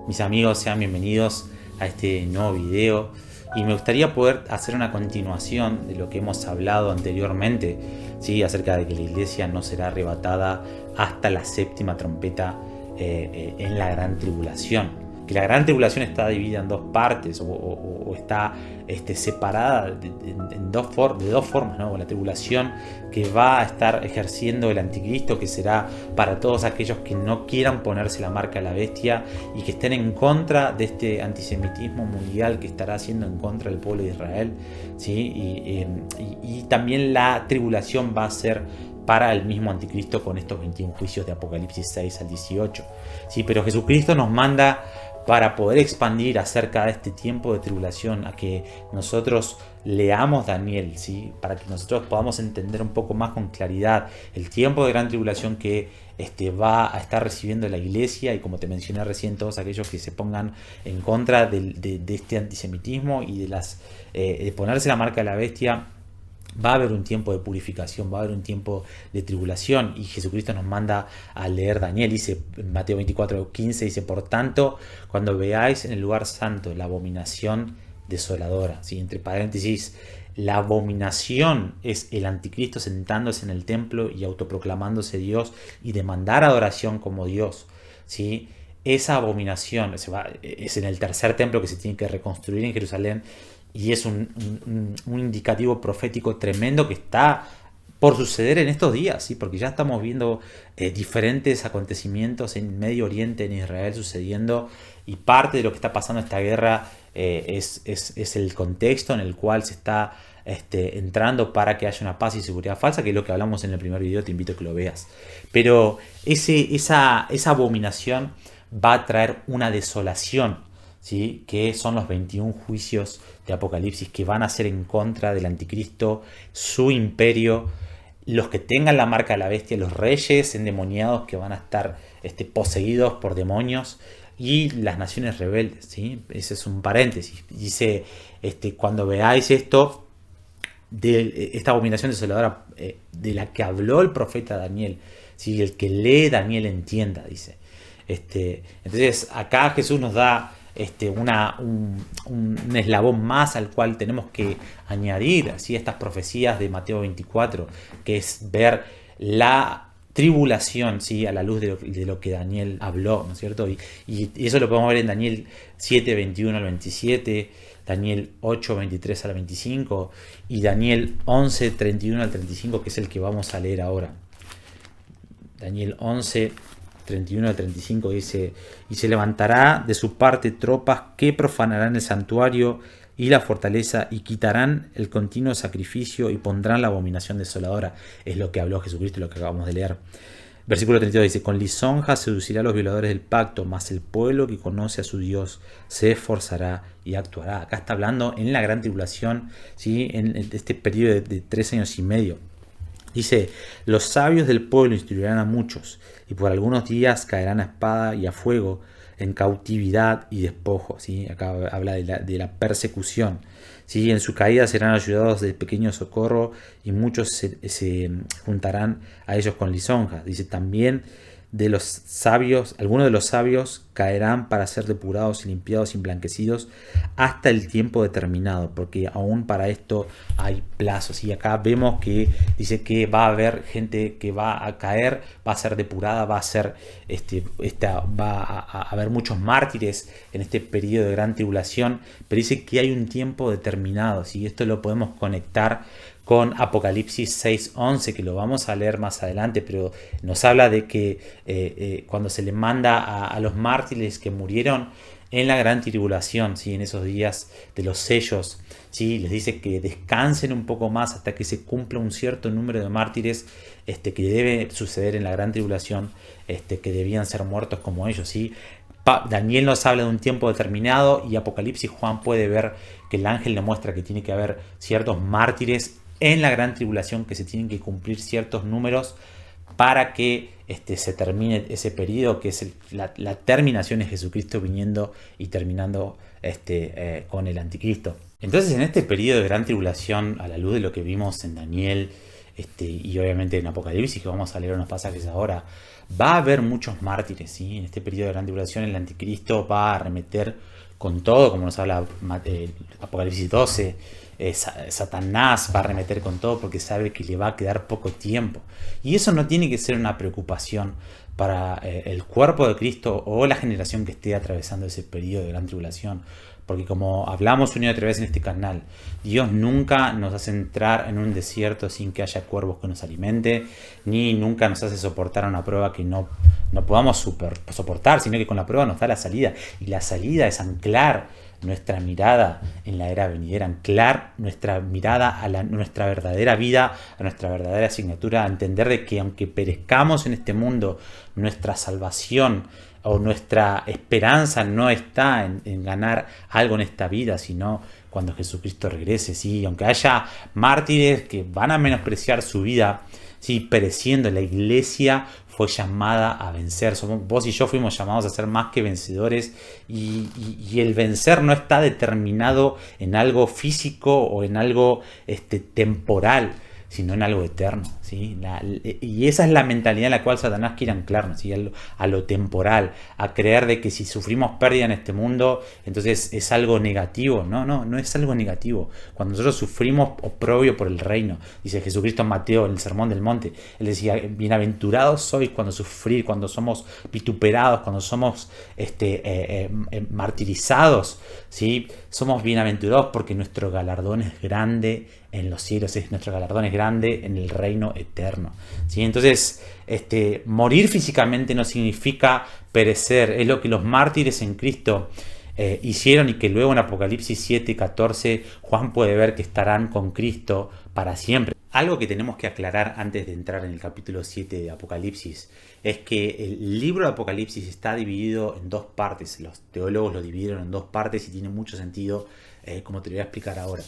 Mis amigos, sean bienvenidos a este nuevo video y me gustaría poder hacer una continuación de lo que hemos hablado anteriormente, ¿sí? Acerca de que la iglesia no será arrebatada hasta la séptima trompeta en la gran tribulación. Que la gran tribulación está dividida en dos partes o está separada de dos formas, ¿no? La tribulación que va a estar ejerciendo el anticristo, que será para todos aquellos que no quieran ponerse la marca de la bestia y que estén en contra de este antisemitismo mundial que estará haciendo en contra del pueblo de Israel, ¿sí? Y también la tribulación va a ser para el mismo anticristo con estos 21 juicios de Apocalipsis 6 al 18. ¿Sí? Pero Jesucristo nos manda para poder expandir acerca de este tiempo de tribulación, a que nosotros leamos Daniel, ¿sí? Para que nosotros podamos entender un poco más con claridad el tiempo de gran tribulación que va a estar recibiendo la iglesia, y como te mencioné recién, todos aquellos que se pongan en contra de este antisemitismo y de ponerse la marca de la bestia. Va a haber un tiempo de purificación, va a haber un tiempo de tribulación, y Jesucristo nos manda a leer Daniel. Dice en Mateo 24:15, dice: por tanto, cuando veáis en el lugar santo la abominación desoladora, ¿sí? Entre paréntesis, la abominación es el anticristo sentándose en el templo y autoproclamándose Dios y demandar adoración como Dios, ¿sí? Esa abominación es en el tercer templo que se tiene que reconstruir en Jerusalén, y es un indicativo profético tremendo que está por suceder en estos días, ¿sí? Porque ya estamos viendo diferentes acontecimientos en Medio Oriente, en Israel sucediendo, y parte de lo que está pasando en esta guerra es el contexto en el cual se está entrando para que haya una paz y seguridad falsa, que es lo que hablamos en el primer video. Te invito a que lo veas. Pero esa abominación va a traer una desolación, ¿sí? Que son los 21 juicios de Apocalipsis, que van a ser en contra del anticristo, su imperio, los que tengan la marca de la bestia, los reyes endemoniados que van a estar poseídos por demonios, y las naciones rebeldes, ¿sí? Ese es un paréntesis. Dice, cuando veáis esto, de esta abominación desoladora de la que habló el profeta Daniel, ¿sí? El que lee Daniel entienda, dice. Entonces acá Jesús nos da un eslabón más al cual tenemos que añadir, ¿sí? Estas profecías de Mateo 24, que es ver la tribulación, ¿sí? A la luz de lo que Daniel habló, ¿no es cierto? Y eso lo podemos ver en Daniel 7, 21 al 27, Daniel 8, 23 al 25 y Daniel 11, 31 al 35, que es el que vamos a leer ahora. Daniel 11, 31 al 35 dice: y se levantará de su parte tropas que profanarán el santuario y la fortaleza, y quitarán el continuo sacrificio y pondrán la abominación desoladora. Es lo que habló Jesucristo y lo que acabamos de leer. Versículo 32 dice: con lisonja seducirá a los violadores del pacto, mas el pueblo que conoce a su Dios se esforzará y actuará. Acá está hablando en la gran tribulación, ¿sí? En este periodo de 3 años y medio. Dice: los sabios del pueblo instruirán a muchos, y por algunos días caerán a espada y a fuego, en cautividad y despojo, ¿sí? Acá habla de la persecución, ¿sí? En su caída serán ayudados de pequeño socorro, y muchos se juntarán a ellos con lisonjas. Dice también: de los sabios, algunos de los sabios caerán para ser depurados y limpiados y emblanquecidos hasta el tiempo determinado, porque aún para esto hay plazos. Y acá vemos que dice que va a haber gente que va a caer, va a ser depurada, va a ser va a haber muchos mártires en este periodo de gran tribulación, pero dice que hay un tiempo determinado, ¿sí? Esto lo podemos conectar con Apocalipsis 6:11, que lo vamos a leer más adelante, pero nos habla de que cuando se le manda a los mártires que murieron en la gran tribulación, ¿sí? En esos días de los sellos, ¿sí? Les dice que descansen un poco más hasta que se cumpla un cierto número de mártires que debe suceder en la gran tribulación, que debían ser muertos como ellos, ¿sí? Daniel nos habla de un tiempo determinado, y Apocalipsis Juan puede ver que el ángel le muestra que tiene que haber ciertos mártires en la gran tribulación, que se tienen que cumplir ciertos números para que se termine ese periodo, que es la terminación de Jesucristo viniendo y terminando con el anticristo. Entonces, en este periodo de gran tribulación, a la luz de lo que vimos en Daniel, y obviamente en Apocalipsis, que vamos a leer unos pasajes ahora, va a haber muchos mártires, ¿sí? En este periodo de gran tribulación el anticristo va a arremeter con todo, como nos habla Apocalipsis 12. Satanás va a arremeter con todo porque sabe que le va a quedar poco tiempo. Y eso no tiene que ser una preocupación para el cuerpo de Cristo o la generación que esté atravesando ese periodo de gran tribulación. Porque como hablamos una y otra vez en este canal, Dios nunca nos hace entrar en un desierto sin que haya cuervos que nos alimente, ni nunca nos hace soportar una prueba que no podamos soportar, sino que con la prueba nos da la salida. Y la salida es anclar nuestra mirada en la era venidera, anclar nuestra mirada a nuestra verdadera vida, a nuestra verdadera asignatura, a entender de que aunque perezcamos en este mundo, nuestra salvación o nuestra esperanza no está en ganar algo en esta vida, sino cuando Jesucristo regrese, ¿sí? Aunque haya mártires que van a menospreciar su vida, ¿sí? Pereciendo, la iglesia fue llamada a vencer. Vos y yo fuimos llamados a ser más que vencedores, y el vencer no está determinado en algo físico o en algo temporal, sino en algo eterno, ¿sí? Y esa es la mentalidad en la cual Satanás quiere anclarnos, ¿sí? A lo temporal, a creer de que si sufrimos pérdida en este mundo, entonces es algo negativo. No es algo negativo. Cuando nosotros sufrimos oprobio por el reino, dice Jesucristo en Mateo, en el Sermón del Monte, él decía, bienaventurados sois cuando sufrís, cuando somos vituperados, cuando somos martirizados, ¿sí? Somos bienaventurados porque nuestro galardón es grande en los cielos, nuestro galardón es grande en el reino eterno, ¿sí? Entonces, morir físicamente no significa perecer. Es lo que los mártires en Cristo hicieron, y que luego en Apocalipsis 7:14 Juan puede ver que estarán con Cristo para siempre. Algo que tenemos que aclarar antes de entrar en el capítulo 7 de Apocalipsis es que el libro de Apocalipsis está dividido en dos partes. Los teólogos lo dividieron en dos partes y tiene mucho sentido, como te lo voy a explicar ahora.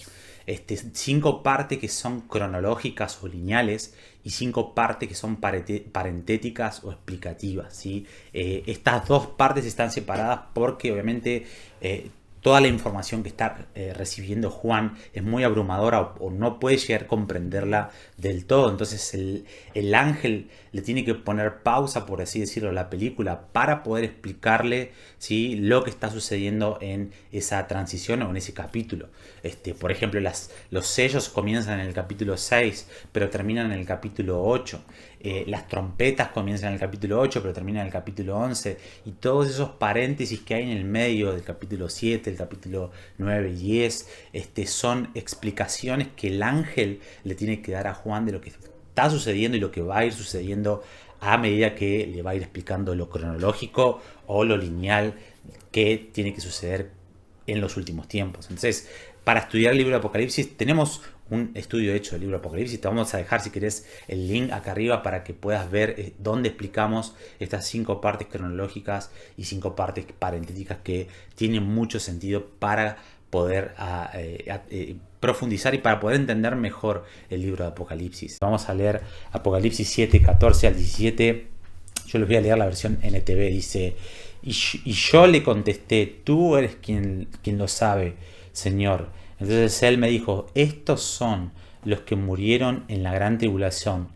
5 partes que son cronológicas o lineales y 5 partes que son parentéticas o explicativas, ¿sí? Estas dos partes están separadas porque obviamente toda la información que está recibiendo Juan es muy abrumadora, o no puede llegar a comprenderla del todo. Entonces el ángel le tiene que poner pausa, por así decirlo, a la película para poder explicarle, ¿sí?, lo que está sucediendo en esa transición o en ese capítulo. Por ejemplo, los sellos comienzan en el capítulo 6, pero terminan en el capítulo 8. Las trompetas comienzan en el capítulo 8, pero terminan en el capítulo 11. Y todos esos paréntesis que hay en el medio del capítulo 7, el capítulo 9 y 10, son explicaciones que el ángel le tiene que dar a Juan de lo que está sucediendo y lo que va a ir sucediendo a medida que le va a ir explicando lo cronológico o lo lineal que tiene que suceder en los últimos tiempos. Entonces, para estudiar el libro de Apocalipsis tenemos un estudio hecho del libro de Apocalipsis. Te vamos a dejar, si querés, el link acá arriba para que puedas ver dónde explicamos estas 5 partes cronológicas y 5 partes parentéticas que tienen mucho sentido para poder profundizar y para poder entender mejor el libro de Apocalipsis. Vamos a leer Apocalipsis 7, 14 al 17. Yo les voy a leer la versión NTV. Dice: y yo le contesté, tú eres quien lo sabe, Señor. Entonces él me dijo, estos son los que murieron en la gran tribulación,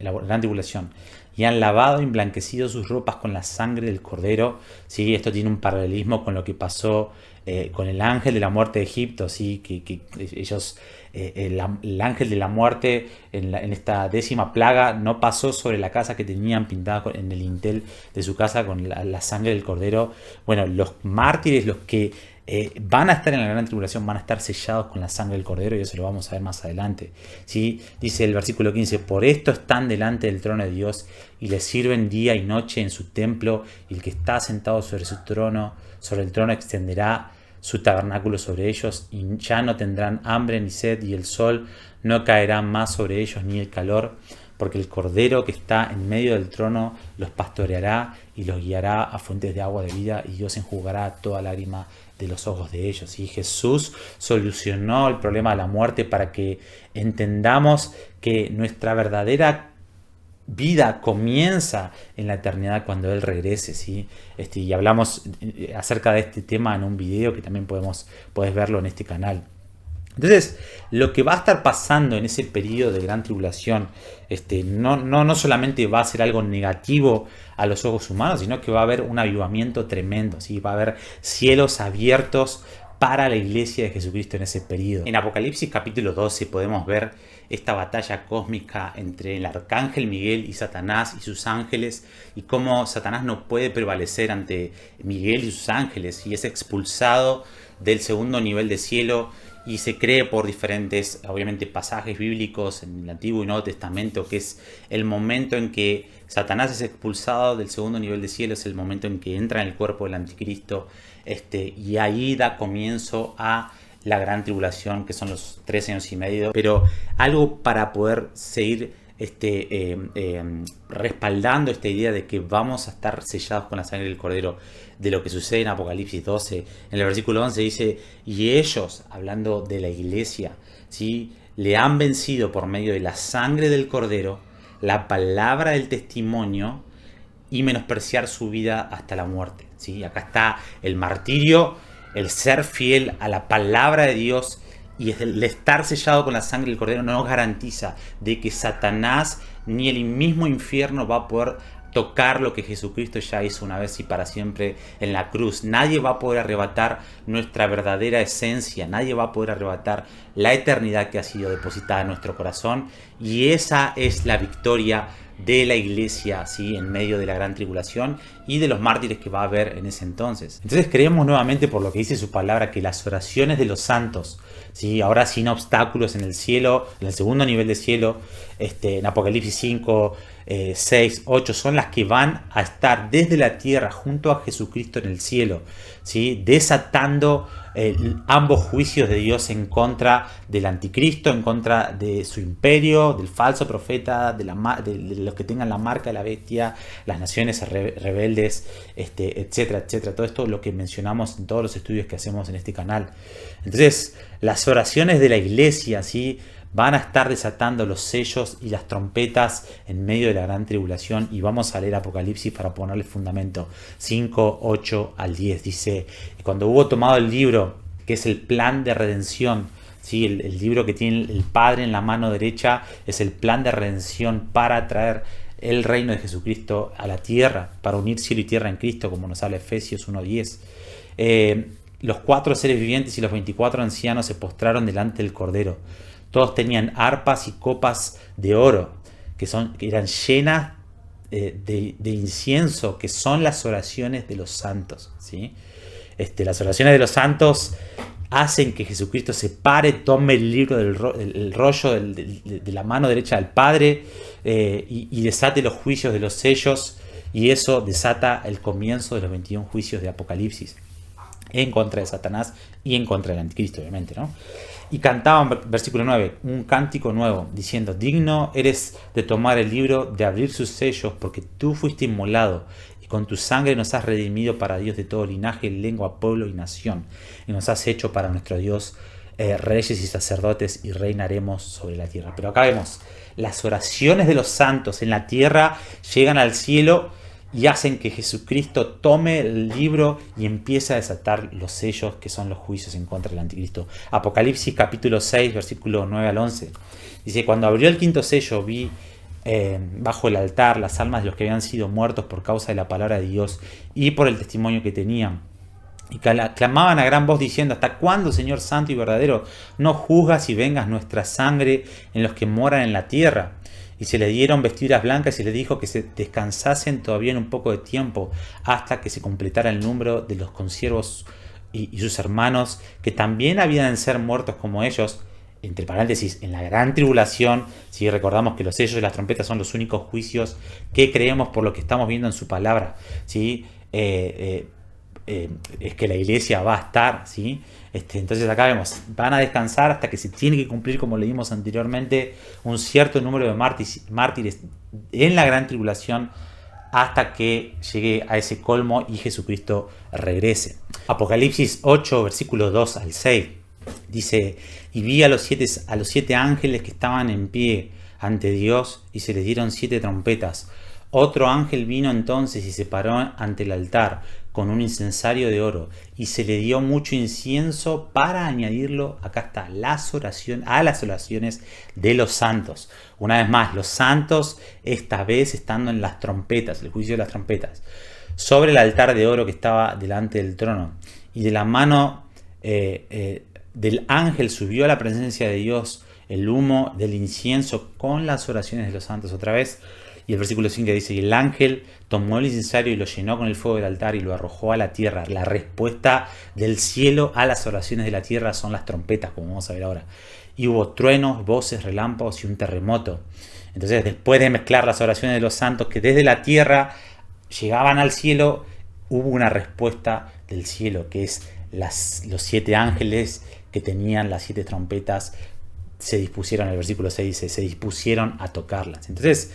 y han lavado y emblanquecido sus ropas con la sangre del Cordero. ¿Sí? Esto tiene un paralelismo con lo que pasó con el ángel de la muerte de Egipto, ¿sí? que ellos, el ángel de la muerte en esta 10ª plaga no pasó sobre la casa que tenían pintada en el dintel de su casa con la sangre del Cordero. Bueno, los mártires, los que van a estar en la gran tribulación, van a estar sellados con la sangre del Cordero, y eso lo vamos a ver más adelante, ¿sí? Dice el versículo 15, por esto están delante del trono de Dios y le sirven día y noche en su templo, y el que está sentado sobre el trono extenderá su tabernáculo sobre ellos, y ya no tendrán hambre ni sed, y el sol no caerá más sobre ellos ni el calor, porque el Cordero que está en medio del trono los pastoreará y los guiará a fuentes de agua de vida, y Dios enjugará toda lágrima de los ojos de ellos. Y Jesús solucionó el problema de la muerte para que entendamos que nuestra verdadera vida comienza en la eternidad cuando Él regrese, ¿sí? Y hablamos acerca de este tema en un video que también puedes verlo en este canal. Entonces, lo que va a estar pasando en ese periodo de gran tribulación, no solamente va a ser algo negativo a los ojos humanos, sino que va a haber un avivamiento tremendo, ¿sí? Va a haber cielos abiertos para la iglesia de Jesucristo en ese periodo. En Apocalipsis capítulo 12 podemos ver esta batalla cósmica entre el arcángel Miguel y Satanás y sus ángeles, y cómo Satanás no puede prevalecer ante Miguel y sus ángeles y es expulsado del segundo nivel de cielo. Y se cree por diferentes, obviamente, pasajes bíblicos en el Antiguo y Nuevo Testamento, que es el momento en que Satanás es expulsado del segundo nivel de cielo, es el momento en que entra en el cuerpo del anticristo, y ahí da comienzo a la gran tribulación, que son los 3 años y medio. Pero algo para poder seguir respaldando esta idea de que vamos a estar sellados con la sangre del Cordero, de lo que sucede en Apocalipsis 12. En el versículo 11 dice: y ellos, hablando de la iglesia, ¿sí?, le han vencido por medio de la sangre del Cordero, la palabra del testimonio, y menospreciar su vida hasta la muerte, ¿sí? Acá está el martirio, el ser fiel a la palabra de Dios, y el estar sellado con la sangre del Cordero no nos garantiza de que Satanás ni el mismo infierno va a poder tocar lo que Jesucristo ya hizo una vez y para siempre en la cruz. Nadie va a poder arrebatar nuestra verdadera esencia, nadie va a poder arrebatar la eternidad que ha sido depositada en nuestro corazón, y esa es la victoria de la iglesia, ¿sí?, en medio de la gran tribulación y de los mártires que va a haber en ese entonces. Entonces creemos nuevamente, por lo que dice su palabra, que las oraciones de los santos, ¿sí?, ahora sin obstáculos en el cielo, en el segundo nivel de cielo, en Apocalipsis 5, 6, 8, son las que van a estar desde la tierra junto a Jesucristo en el cielo, ¿sí?, desatando ambos juicios de Dios en contra del anticristo, en contra de su imperio, del falso profeta, de los que tengan la marca de la bestia, las naciones rebeldes, etcétera, etcétera. Todo esto es lo que mencionamos en todos los estudios que hacemos en este canal. Entonces, las oraciones de la iglesia, ¿sí?, van a estar desatando los sellos y las trompetas en medio de la gran tribulación, y vamos a leer Apocalipsis para ponerle fundamento. 5, 8 al 10 dice: y cuando hubo tomado el libro, que es el plan de redención, ¿sí?, el libro que tiene el Padre en la mano derecha, es el plan de redención para traer el reino de Jesucristo a la tierra, para unir cielo y tierra en Cristo, como nos habla Efesios 1:10. Los 4 seres vivientes y los 24 ancianos se postraron delante del Cordero. Todos tenían arpas y copas de oro, que eran llenas de incienso, que son las oraciones de los santos, ¿sí? Las oraciones de los santos hacen que Jesucristo se pare, tome el libro el rollo de la mano derecha del Padre, y desate los juicios de los sellos, y eso desata el comienzo de los 21 juicios de Apocalipsis en contra de Satanás y en contra del anticristo, obviamente, ¿no? Y cantaban, versículo 9, un cántico nuevo, diciendo: digno eres de tomar el libro, de abrir sus sellos, porque tú fuiste inmolado, y con tu sangre nos has redimido para Dios de todo linaje, lengua, pueblo y nación, y nos has hecho para nuestro Dios reyes y sacerdotes, y reinaremos sobre la tierra. Pero acá vemos, las oraciones de los santos en la tierra llegan al cielo y hacen que Jesucristo tome el libro y empiece a desatar los sellos, que son los juicios en contra del anticristo. Apocalipsis capítulo 6, versículo 9 al 11. Dice: cuando abrió el quinto sello, vi bajo el altar las almas de los que habían sido muertos por causa de la palabra de Dios y por el testimonio que tenían. Y clamaban a gran voz diciendo: ¿hasta cuándo, Señor santo y verdadero, no juzgas y vengas nuestra sangre en los que moran en la tierra? Y se le dieron vestiduras blancas, y le dijo que se descansasen todavía en un poco de tiempo, hasta que se completara el número de los consiervos y sus hermanos, que también habían de ser muertos como ellos, entre paréntesis, en la gran tribulación. Si recordamos que los sellos y las trompetas son los únicos juicios que creemos por lo que estamos viendo en su palabra, ¿sí? Es que la iglesia va a estar, ¿sí? Entonces acá vemos, van a descansar hasta que se tiene que cumplir, como leímos anteriormente, un cierto número de mártires en la gran tribulación, hasta que llegue a ese colmo y Jesucristo regrese. Apocalipsis 8, versículos 2 al 6, dice: y vi a los 7 ángeles que estaban en pie ante Dios, y se les dieron 7 trompetas. Otro ángel vino entonces y se paró ante el altar, con un incensario de oro, y se le dio mucho incienso para añadirlo, acá está, a las oraciones de los santos. Una vez más, los santos, esta vez estando en las trompetas, el juicio de las trompetas, sobre el altar de oro que estaba delante del trono, y de la mano del ángel subió a la presencia de Dios el humo del incienso con las oraciones de los santos. Otra vez, y el versículo 5 dice: y el ángel tomó el incensario y lo llenó con el fuego del altar y lo arrojó a la tierra. La respuesta del cielo a las oraciones de la tierra son las trompetas, como vamos a ver ahora. Y hubo truenos, voces, relámpagos y un terremoto. Entonces, después de mezclar las oraciones de los santos que desde la tierra llegaban al cielo, hubo una respuesta del cielo, que es los 7 ángeles que tenían las 7 trompetas se dispusieron, el versículo 6 dice, se dispusieron a tocarlas. Entonces,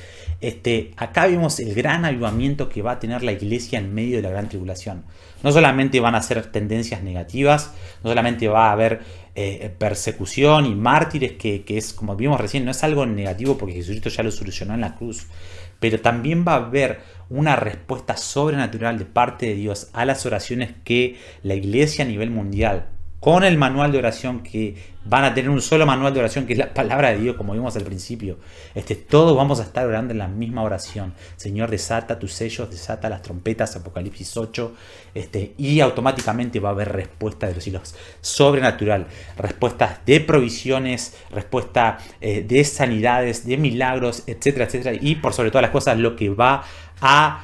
acá vemos el gran avivamiento que va a tener la iglesia en medio de la gran tribulación. No solamente van a ser tendencias negativas, no solamente va a haber persecución y mártires, que es, como vimos recién, no es algo negativo porque Jesucristo ya lo solucionó en la cruz, pero también va a haber una respuesta sobrenatural de parte de Dios a las oraciones que la iglesia a nivel mundial, con el manual de oración, que van a tener un solo manual de oración, que es la palabra de Dios, como vimos al principio. Todos vamos a estar orando en la misma oración. Señor, desata tus sellos, desata las trompetas, Apocalipsis 8, y automáticamente va a haber respuesta de los cielos, sobrenatural, respuestas de provisiones, respuesta de sanidades, de milagros, etcétera, etcétera. Y por sobre todas las cosas, lo que va a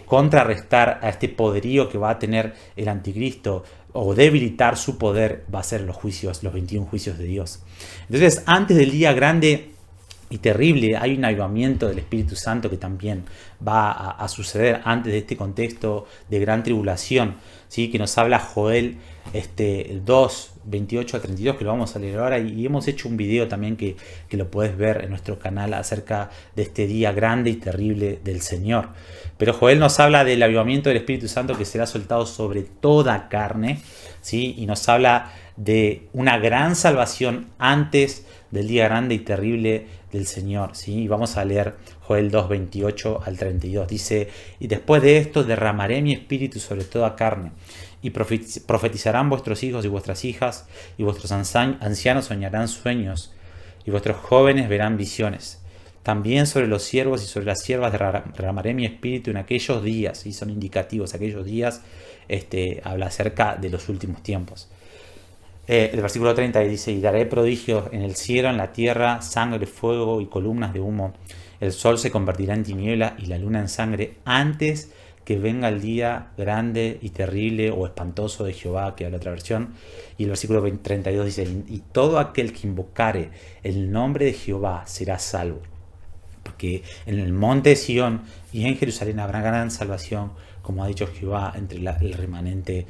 contrarrestar a este poderío que va a tener el anticristo, o debilitar su poder, va a ser los juicios, los 21 juicios de Dios. Entonces, antes del día grande y terrible, hay un avivamiento del Espíritu Santo que también va a suceder antes de este contexto de gran tribulación, ¿sí? Que nos habla Joel 2, 28 al 32, que lo vamos a leer ahora, y hemos hecho un video también que lo puedes ver en nuestro canal acerca de este día grande y terrible del Señor. Pero Joel nos habla del avivamiento del Espíritu Santo que será soltado sobre toda carne, ¿sí? Y nos habla de una gran salvación antes del día grande y terrible del Señor, ¿sí? Y vamos a leer Joel 2, 28 al 32. Dice: y después de esto derramaré mi espíritu sobre toda carne, y profetizarán vuestros hijos y vuestras hijas, y vuestros ancianos soñarán sueños, y vuestros jóvenes verán visiones. También sobre los siervos y sobre las siervas derramaré mi espíritu en aquellos días, y son indicativos aquellos días, habla acerca de los últimos tiempos. El versículo 30 dice: y daré prodigios en el cielo, en la tierra, sangre, fuego y columnas de humo. El sol se convertirá en tiniebla y la luna en sangre antes que venga el día grande y terrible o espantoso de Jehová, que es la otra versión. Y el versículo 32 dice: y todo aquel que invocare el nombre de Jehová será salvo. Porque en el monte de Sión y en Jerusalén habrá gran salvación, como ha dicho Jehová, entre el remanente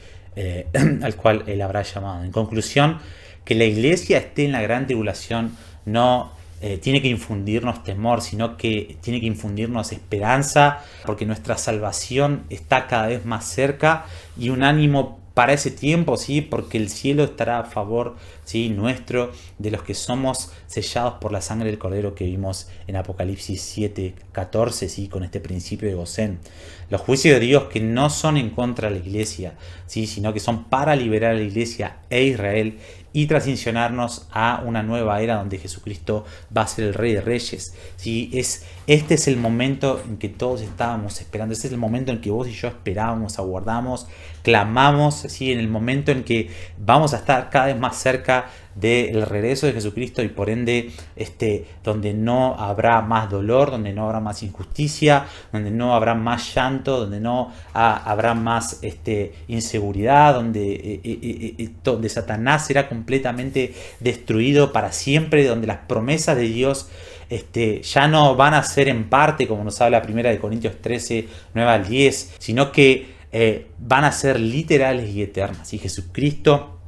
al cual él habrá llamado. En conclusión, que la iglesia esté en la gran tribulación no tiene que infundirnos temor, sino que tiene que infundirnos esperanza, porque nuestra salvación está cada vez más cerca, y un ánimo para ese tiempo, ¿sí? Porque el cielo estará a favor, ¿sí? nuestro, de los que somos sellados por la sangre del Cordero, que vimos en Apocalipsis 7, 14, ¿sí? Con este principio de Gosén. Los juicios de Dios que no son en contra de la iglesia, ¿sí? Sino que son para liberar a la iglesia e Israel y transicionarnos a una nueva era donde Jesucristo va a ser el Rey de Reyes, ¿sí? Este es el momento en que todos estábamos esperando, este es el momento en que vos y yo esperábamos, aguardamos, clamamos, ¿sí? En el momento en que vamos a estar cada vez más cerca del regreso de Jesucristo, y por ende donde no habrá más dolor, donde no habrá más injusticia, donde no habrá más llanto, donde no habrá más inseguridad, donde Satanás será completamente destruido para siempre, donde las promesas de Dios ya no van a ser en parte, como nos habla 1 Corintios 13, 9 al 10, sino que van a ser literales y eternas. Y Jesucristo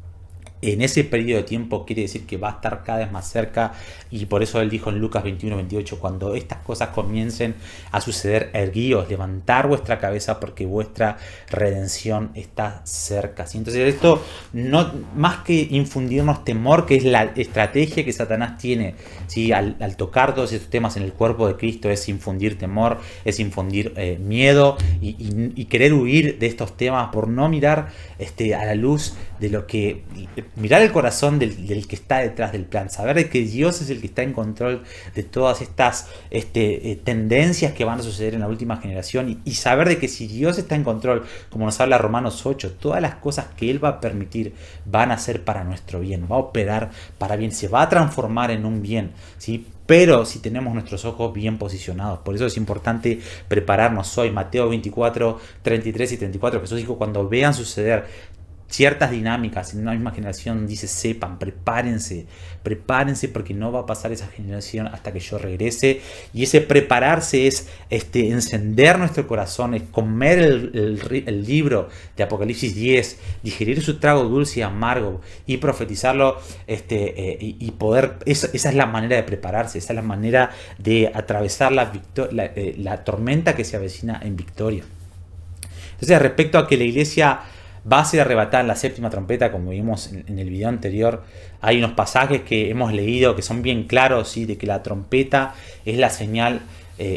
en ese periodo de tiempo quiere decir que va a estar cada vez más cerca, y por eso él dijo en Lucas 21:28, cuando estas cosas comiencen a suceder, erguíos, levantar vuestra cabeza porque vuestra redención está cerca. ¿Sí? Entonces esto, no más que infundirnos temor, que es la estrategia que Satanás tiene, ¿sí? al tocar todos estos temas en el cuerpo de Cristo, es infundir temor, es infundir miedo y querer huir de estos temas por no mirar a la luz de lo que, mirar el corazón del que está detrás del plan, saber de que Dios es el que está en control de todas estas tendencias que van a suceder en la última generación, y saber de que si Dios está en control, como nos habla Romanos 8, todas las cosas que Él va a permitir van a ser para nuestro bien, va a operar para bien, se va a transformar en un bien, ¿sí? Pero si tenemos nuestros ojos bien posicionados. Por eso es importante prepararnos hoy. Mateo 24, 33 y 34. Jesús dijo, cuando vean suceder ciertas dinámicas en una misma generación, dice, sepan, prepárense porque no va a pasar esa generación hasta que yo regrese. Y ese prepararse es encender nuestro corazón, es comer el libro de Apocalipsis 10, digerir su trago dulce y amargo y profetizarlo, y poder, esa es la manera de prepararse, esa es la manera de atravesar la tormenta que se avecina en victoria. Entonces, respecto a que la iglesia va a ser arrebatada en la séptima trompeta, como vimos en el video anterior, hay unos pasajes que hemos leído que son bien claros, ¿sí? De que la trompeta es la señal,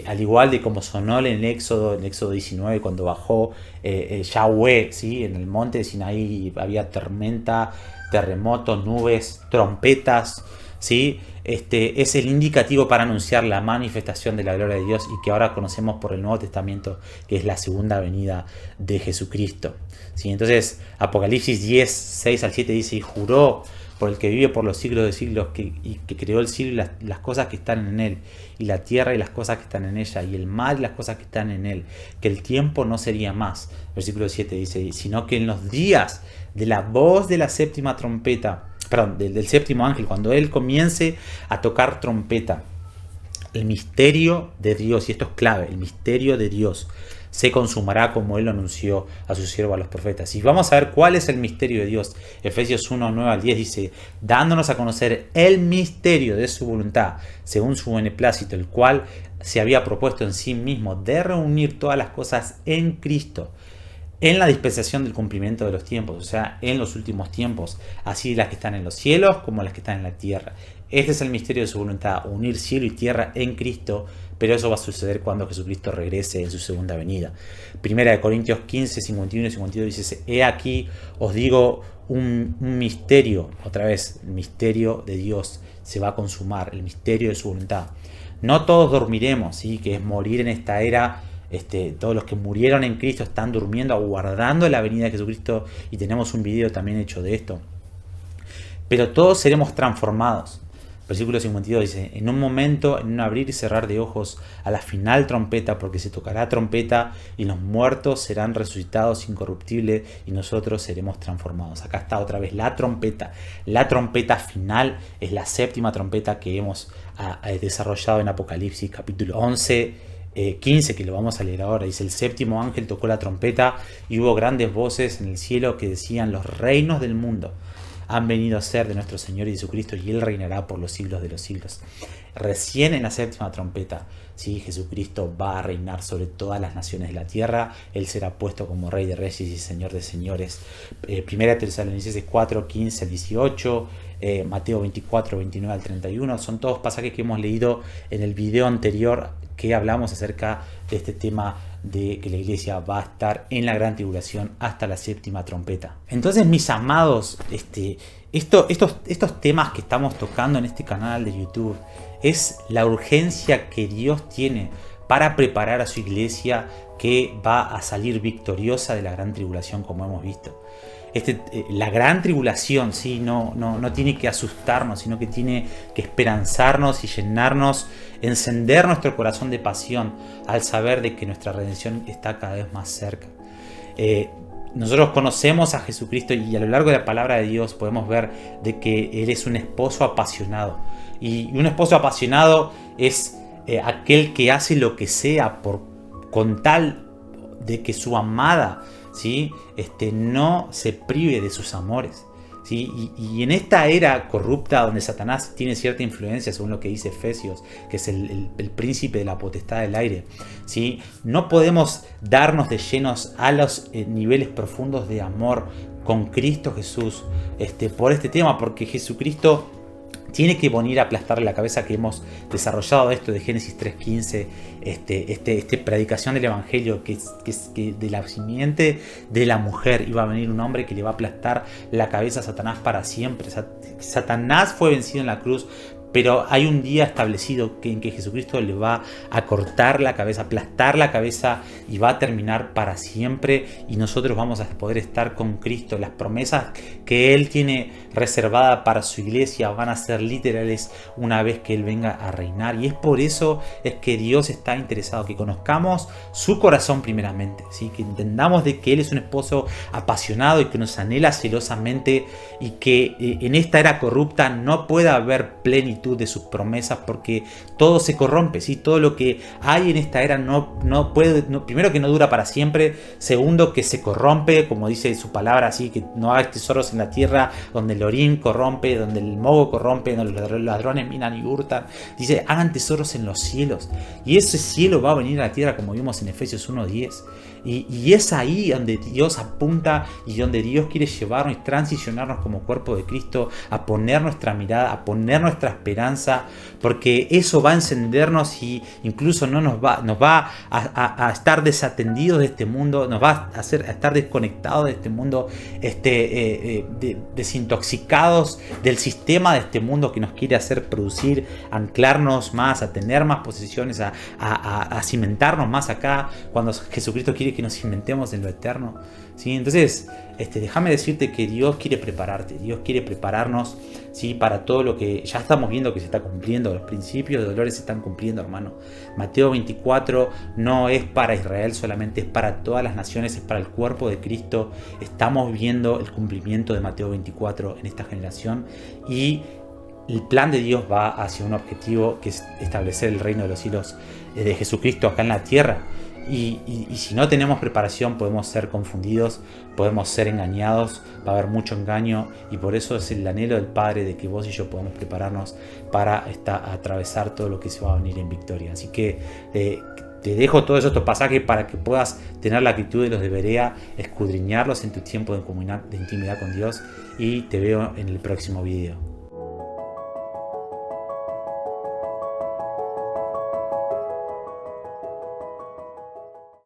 al igual de como sonó en Éxodo 19, cuando bajó Yahweh, ¿sí? En el monte de Sinaí había tormenta, terremotos, nubes, trompetas, ¿sí? Es el indicativo para anunciar la manifestación de la gloria de Dios, y que ahora conocemos por el Nuevo Testamento, que es la segunda venida de Jesucristo, ¿sí? Entonces Apocalipsis 10, 6 al 7 dice, y juró por el que vive por los siglos de siglos, que creó el cielo y las cosas que están en él, y la tierra y las cosas que están en ella, y el mar y las cosas que están en él, que el tiempo no sería más. Versículo 7 dice, sino que en los días de la voz de la séptima trompeta, perdón, del séptimo ángel, cuando él comience a tocar trompeta, el misterio de Dios, y esto es clave, el misterio de Dios se consumará como él lo anunció a su siervo, a los profetas. Y vamos a ver cuál es el misterio de Dios. Efesios 1, 9 al 10 dice, dándonos a conocer el misterio de su voluntad, según su beneplácito, el cual se había propuesto en sí mismo de reunir todas las cosas en Cristo, en la dispensación del cumplimiento de los tiempos, o sea, en los últimos tiempos, así las que están en los cielos como las que están en la tierra. Este es el misterio de su voluntad, unir cielo y tierra en Cristo, pero eso va a suceder cuando Jesucristo regrese en su segunda venida. Primera de Corintios 15, 51 y 52 dice, he aquí os digo un misterio, otra vez, el misterio de Dios se va a consumar, el misterio de su voluntad. No todos dormiremos, ¿sí? Que es morir en esta era. Todos los que murieron en Cristo están durmiendo, aguardando la venida de Jesucristo, y tenemos un video también hecho de esto. Pero todos seremos transformados. Versículo 52 dice, en un momento, en un abrir y cerrar de ojos, a la final trompeta, porque se tocará trompeta, y los muertos serán resucitados incorruptibles, y nosotros seremos transformados. Acá está otra vez la trompeta. La trompeta final es la séptima trompeta que hemos desarrollado en Apocalipsis capítulo 11, 15, que lo vamos a leer ahora. Dice, el séptimo ángel tocó la trompeta, y hubo grandes voces en el cielo que decían, los reinos del mundo han venido a ser de nuestro Señor Jesucristo, y Él reinará por los siglos de los siglos. Recién en la séptima trompeta, ¿sí? Jesucristo va a reinar sobre todas las naciones de la tierra. Él será puesto como Rey de Reyes y Señor de Señores. Primera Tesalonicenses 4, 15 al 18, Mateo 24, 29 al 31. Son todos pasajes que hemos leído en el video anterior, que hablamos acerca de este tema de que la iglesia va a estar en la gran tribulación hasta la séptima trompeta. Entonces, mis amados, estos temas que estamos tocando en este canal de YouTube es la urgencia que Dios tiene para preparar a su iglesia, que va a salir victoriosa de la gran tribulación, como hemos visto. La gran tribulación, ¿sí? no tiene que asustarnos, sino que tiene que esperanzarnos y llenarnos, encender nuestro corazón de pasión al saber de que nuestra redención está cada vez más cerca. Nosotros conocemos a Jesucristo, y a lo largo de la palabra de Dios podemos ver de que Él es un esposo apasionado. Y un esposo apasionado es aquel que hace lo que sea con tal de que su amada, ¿sí? No se prive de sus amores, ¿sí? Y en esta era corrupta donde Satanás tiene cierta influencia, según lo que dice Efesios, que es el príncipe de la potestad del aire, ¿sí? No podemos darnos de llenos a los niveles profundos de amor con Cristo Jesús por este tema, porque Jesucristo tiene que venir a aplastarle la cabeza, que hemos desarrollado esto de Génesis 3.15, predicación del Evangelio, que de la simiente de la mujer iba a venir un hombre que le va a aplastar la cabeza a Satanás para siempre. Satanás fue vencido en la cruz, pero hay un día establecido en que Jesucristo le va a cortar la cabeza, aplastar la cabeza y va a terminar para siempre, y nosotros vamos a poder estar con Cristo. Las promesas que Él tiene reservadas para su iglesia van a ser literales una vez que Él venga a reinar, y es por eso es que Dios está interesado, que conozcamos su corazón primeramente, ¿sí? Que entendamos de que Él es un esposo apasionado y que nos anhela celosamente, y que en esta era corrupta no puede haber plenitud de sus promesas, porque todo se corrompe, ¿sí? Todo lo que hay en esta era no puede, primero que no dura para siempre, segundo que se corrompe, como dice su palabra, así que no hagas tesoros en la tierra donde el orín corrompe, donde el moho corrompe, donde los ladrones minan y hurtan. Dice, hagan tesoros en los cielos, y ese cielo va a venir a la tierra, como vimos en Efesios 1:10. Y es ahí donde Dios apunta y donde Dios quiere llevarnos y transicionarnos como cuerpo de Cristo, a poner nuestra mirada, a poner nuestra esperanza, porque eso va a encendernos y incluso nos va a estar desatendidos de este mundo, nos va a hacer a estar desconectados de este mundo, desintoxicados del sistema de este mundo que nos quiere hacer producir, anclarnos más, a tener más posesiones, a cimentarnos más acá, cuando Jesucristo quiere que nos cimentemos en lo eterno, ¿sí? Entonces, déjame decirte que Dios quiere prepararte, Dios quiere prepararnos, ¿sí? Para todo lo que ya estamos viendo que se está cumpliendo, los principios de dolores se están cumpliendo, hermano. Mateo 24 no es para Israel solamente, es para todas las naciones, es para el cuerpo de Cristo. Estamos viendo el cumplimiento de Mateo 24 en esta generación, y el plan de Dios va hacia un objetivo, que es establecer el reino de los cielos de Jesucristo acá en la tierra. Y si no tenemos preparación, podemos ser confundidos, podemos ser engañados, va a haber mucho engaño, y por eso es el anhelo del Padre de que vos y yo podamos prepararnos para atravesar todo lo que se va a venir en victoria. Así que te dejo todos estos pasajes para que puedas tener la actitud de los de Berea, escudriñarlos en tu tiempo de intimidad con Dios, y te veo en el próximo video.